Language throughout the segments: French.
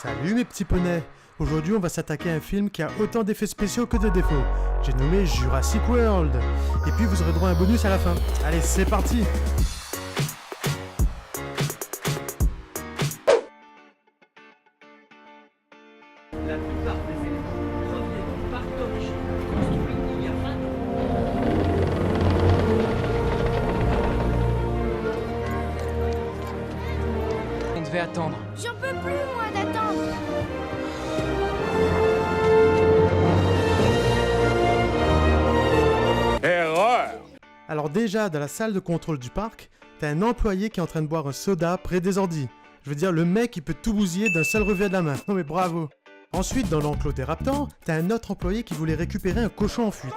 Salut mes petits poneys. Aujourd'hui on va s'attaquer à un film qui a autant d'effets spéciaux que de défauts. J'ai nommé Jurassic World. Et puis vous aurez droit à un bonus à la fin. Allez, c'est parti. La plupart des éléments proviennent du parc d'origine, construit il y a 20 ans. On devait attendre. J'en peux plus, moi, d'attendre. Alors déjà, dans la salle de contrôle du parc, t'as un employé qui est en train de boire un soda près des ordis. Je veux dire, le mec il peut tout bousiller d'un seul revers de la main. Non mais bravo. Ensuite, dans l'enclos des raptors, t'as un autre employé qui voulait récupérer un cochon en fuite.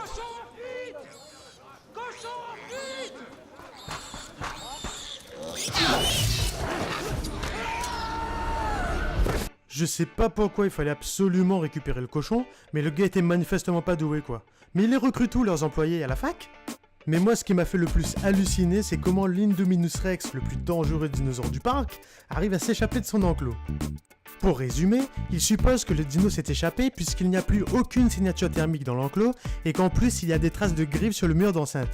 Je sais pas pourquoi il fallait absolument récupérer le cochon, mais le gars était manifestement pas doué quoi. Mais ils les recrutent où leurs employés à la fac? Mais moi ce qui m'a fait le plus halluciner, c'est comment l'Indominus Rex, le plus dangereux dinosaure du parc, arrive à s'échapper de son enclos. Pour résumer, il suppose que le dino s'est échappé puisqu'il n'y a plus aucune signature thermique dans l'enclos et qu'en plus il y a des traces de griffes sur le mur d'enceinte.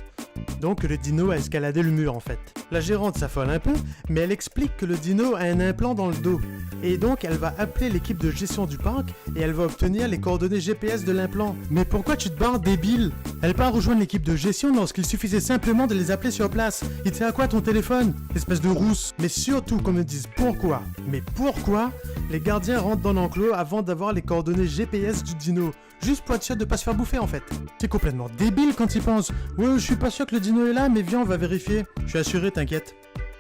Donc le dino a escaladé le mur en fait. La gérante s'affole un peu, mais elle explique que le dino a un implant dans le dos. Et donc elle va appeler l'équipe de gestion du parc et elle va obtenir les coordonnées GPS de l'implant. Mais pourquoi tu te barres, débile? Elle part rejoindre l'équipe de gestion lorsqu'il suffisait simplement de les appeler sur place. Il te fait à quoi ton téléphone? Espèce de rousse. Mais surtout qu'on me dise pourquoi. Mais pourquoi les gardiens rentrent dans l'enclos avant d'avoir les coordonnées GPS du dino? Juste pour être sûr de pas se faire bouffer en fait. C'est complètement débile quand ils pensent. Ouais, je suis pas sûr que le dino est là, mais viens, on va vérifier. Je suis assuré, t'inquiète.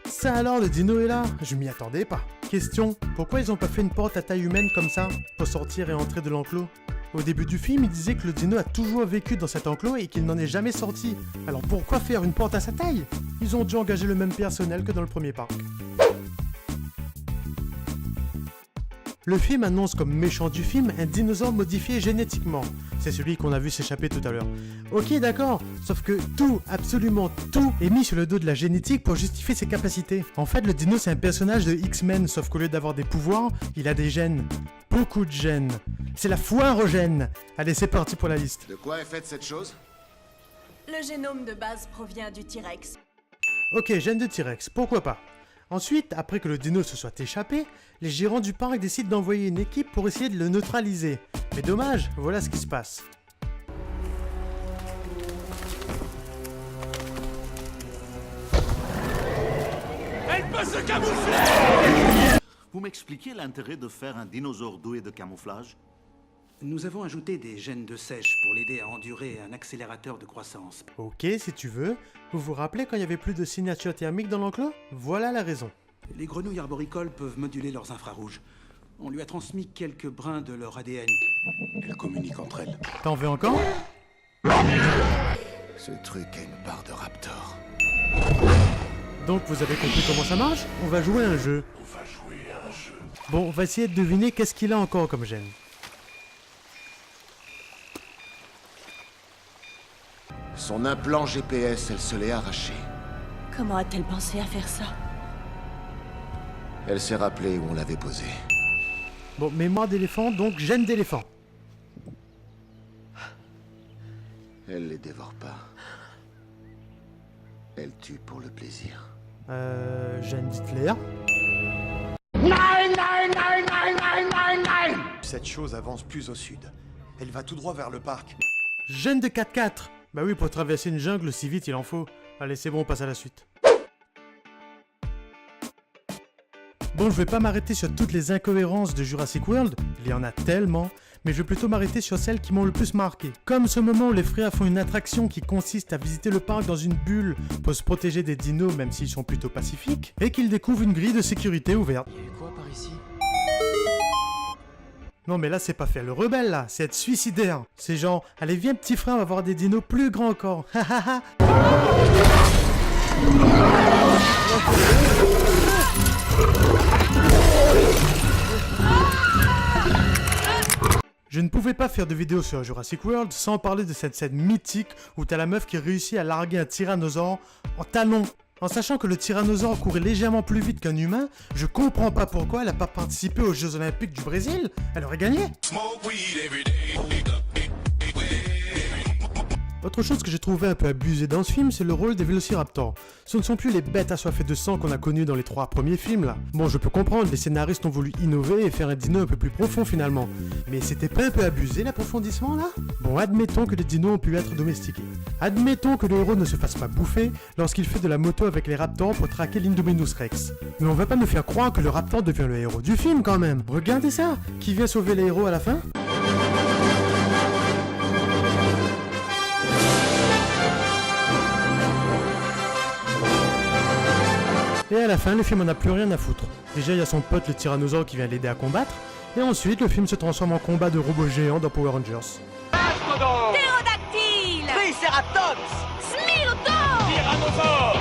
Ça alors, le dino est là? Je m'y attendais pas. Question, pourquoi ils ont pas fait une porte à taille humaine comme ça pour sortir et entrer de l'enclos? Au début du film, il disait que le dino a toujours vécu dans cet enclos et qu'il n'en est jamais sorti. Alors pourquoi faire une porte à sa taille? Ils ont dû engager le même personnel que dans le premier parc. Le film annonce comme méchant du film un dinosaure modifié génétiquement. C'est celui qu'on a vu s'échapper tout à l'heure. Ok d'accord, sauf que tout, absolument tout, est mis sur le dos de la génétique pour justifier ses capacités. En fait, le dino c'est un personnage de X-Men, sauf qu'au lieu d'avoir des pouvoirs, il a des gènes. Beaucoup de gènes. C'est la foire aux gènes. Allez, c'est parti pour la liste. De quoi est faite cette chose? Le génome de base provient du T-Rex. Ok, gène de T-Rex, pourquoi pas. Ensuite, après que le dino se soit échappé, les gérants du parc décident d'envoyer une équipe pour essayer de le neutraliser. Mais dommage, voilà ce qui se passe. Elle peut se camoufler! Vous m'expliquez l'intérêt de faire un dinosaure doué de camouflage? Nous avons ajouté des gènes de sèche pour l'aider à endurer un accélérateur de croissance. Ok, si tu veux. Vous vous rappelez quand il n'y avait plus de signature thermique dans l'enclos? Voilà la raison. Les grenouilles arboricoles peuvent moduler leurs infrarouges. On lui a transmis quelques brins de leur ADN. Elles communiquent entre elles. T'en veux encore? Ce truc a une part de raptor. Donc vous avez compris comment ça marche? On va jouer à un jeu. Bon, on va essayer de deviner qu'est-ce qu'il a encore comme gène. Son implant GPS, elle se l'est arraché. Comment a-t-elle pensé à faire ça? Elle s'est rappelée où on l'avait posé. Bon, mémoire d'éléphant, donc gène d'éléphant. Elle les dévore pas. Elle tue pour le plaisir. Gène d'Hitler. Cette chose avance plus au sud. Elle va tout droit vers le parc. Gène de 4x4. Bah oui, pour traverser une jungle aussi vite, il en faut. Allez, c'est bon, on passe à la suite. Bon, je vais pas m'arrêter sur toutes les incohérences de Jurassic World, il y en a tellement, mais je vais plutôt m'arrêter sur celles qui m'ont le plus marqué. Comme ce moment où les frères font une attraction qui consiste à visiter le parc dans une bulle pour se protéger des dinos même s'ils sont plutôt pacifiques, et qu'ils découvrent une grille de sécurité ouverte. Il y a eu quoi par ici? Non mais là c'est pas faire le rebelle là, c'est être suicidaire. C'est genre, allez viens petit frère, on va voir des dinos plus grands encore. Je ne pouvais pas faire de vidéo sur Jurassic World sans parler de cette scène mythique où t'as la meuf qui réussit à larguer un tyrannosaure en talons. En sachant que le tyrannosaure courait légèrement plus vite qu'un humain, je comprends pas pourquoi elle a pas participé aux Jeux Olympiques du Brésil. Elle aurait gagné. Autre chose que j'ai trouvé un peu abusé dans ce film, c'est le rôle des vélociraptors. Ce ne sont plus les bêtes assoiffées de sang qu'on a connues dans les 3 premiers films là. Bon, je peux comprendre, les scénaristes ont voulu innover et faire un dino un peu plus profond finalement. Mais c'était pas un peu abusé l'approfondissement là? Bon, admettons que les dinos ont pu être domestiqués. Admettons que le héros ne se fasse pas bouffer lorsqu'il fait de la moto avec les raptors pour traquer l'Indominus Rex. Mais on va pas me faire croire que le raptor devient le héros du film quand même. Regardez ça! Qui vient sauver les héros à la fin? Et à la fin, le film en a plus rien à foutre. Déjà, il y a son pote le tyrannosaure qui vient l'aider à combattre, et ensuite, le film se transforme en combat de robots géants dans Power Rangers. Ptérodactyle! Triceratops! Smilodon! Tyrannosaure!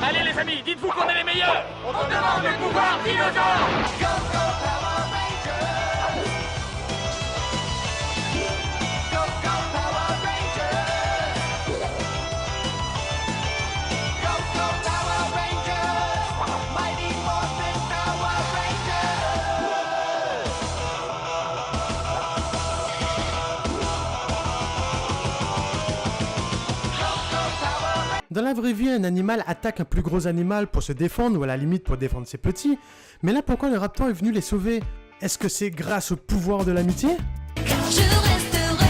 Allez les amis, dites-vous qu'on est les meilleurs! On demande le pouvoir dinosaure! Dans la vraie vie, un animal attaque un plus gros animal pour se défendre ou à la limite pour défendre ses petits, mais là pourquoi le raptor est venu les sauver? Est-ce que c'est grâce au pouvoir de l'amitié? Je resterai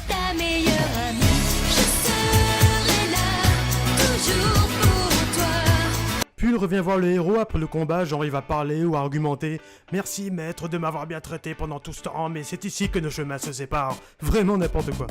ta meilleure amie. Je serai là, toujours pour toi. Puis il revient voir le héros après le combat, genre il va parler ou argumenter. Merci maître de m'avoir bien traité pendant tout ce temps, mais c'est ici que nos chemins se séparent. Vraiment n'importe quoi.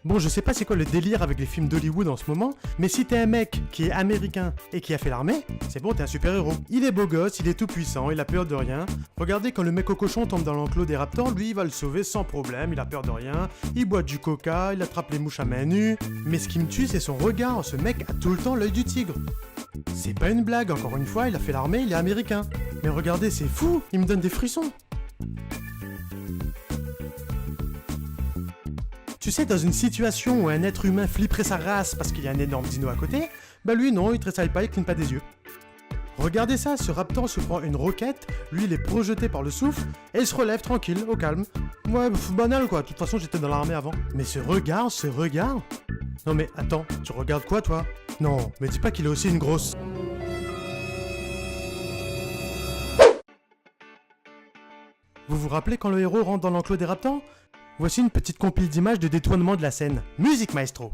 Bon, je sais pas c'est quoi le délire avec les films d'Hollywood en ce moment, mais si t'es un mec qui est américain et qui a fait l'armée, c'est bon, t'es un super-héros. Il est beau gosse, il est tout puissant, il a peur de rien. Regardez, quand le mec au cochon tombe dans l'enclos des raptors, lui il va le sauver sans problème, il a peur de rien, il boit du coca, il attrape les mouches à main nue. Mais ce qui me tue, c'est son regard, ce mec a tout le temps l'œil du tigre. C'est pas une blague, encore une fois, il a fait l'armée, il est américain. Mais regardez, c'est fou, il me donne des frissons. Tu sais, dans une situation où un être humain flipperait sa race parce qu'il y a un énorme dino à côté, bah lui non, il tressaille pas, il cligne pas des yeux. Regardez ça, ce raptor se prend une roquette, lui il est projeté par le souffle, et il se relève tranquille, au calme. Ouais, banal quoi, de toute façon j'étais dans l'armée avant. Mais ce regard... Non mais attends, tu regardes quoi toi? Non, mais dis pas qu'il est aussi une grosse... Vous vous rappelez quand le héros rentre dans l'enclos des raptors? Voici une petite compile d'images de détournement de la scène. Musique maestro!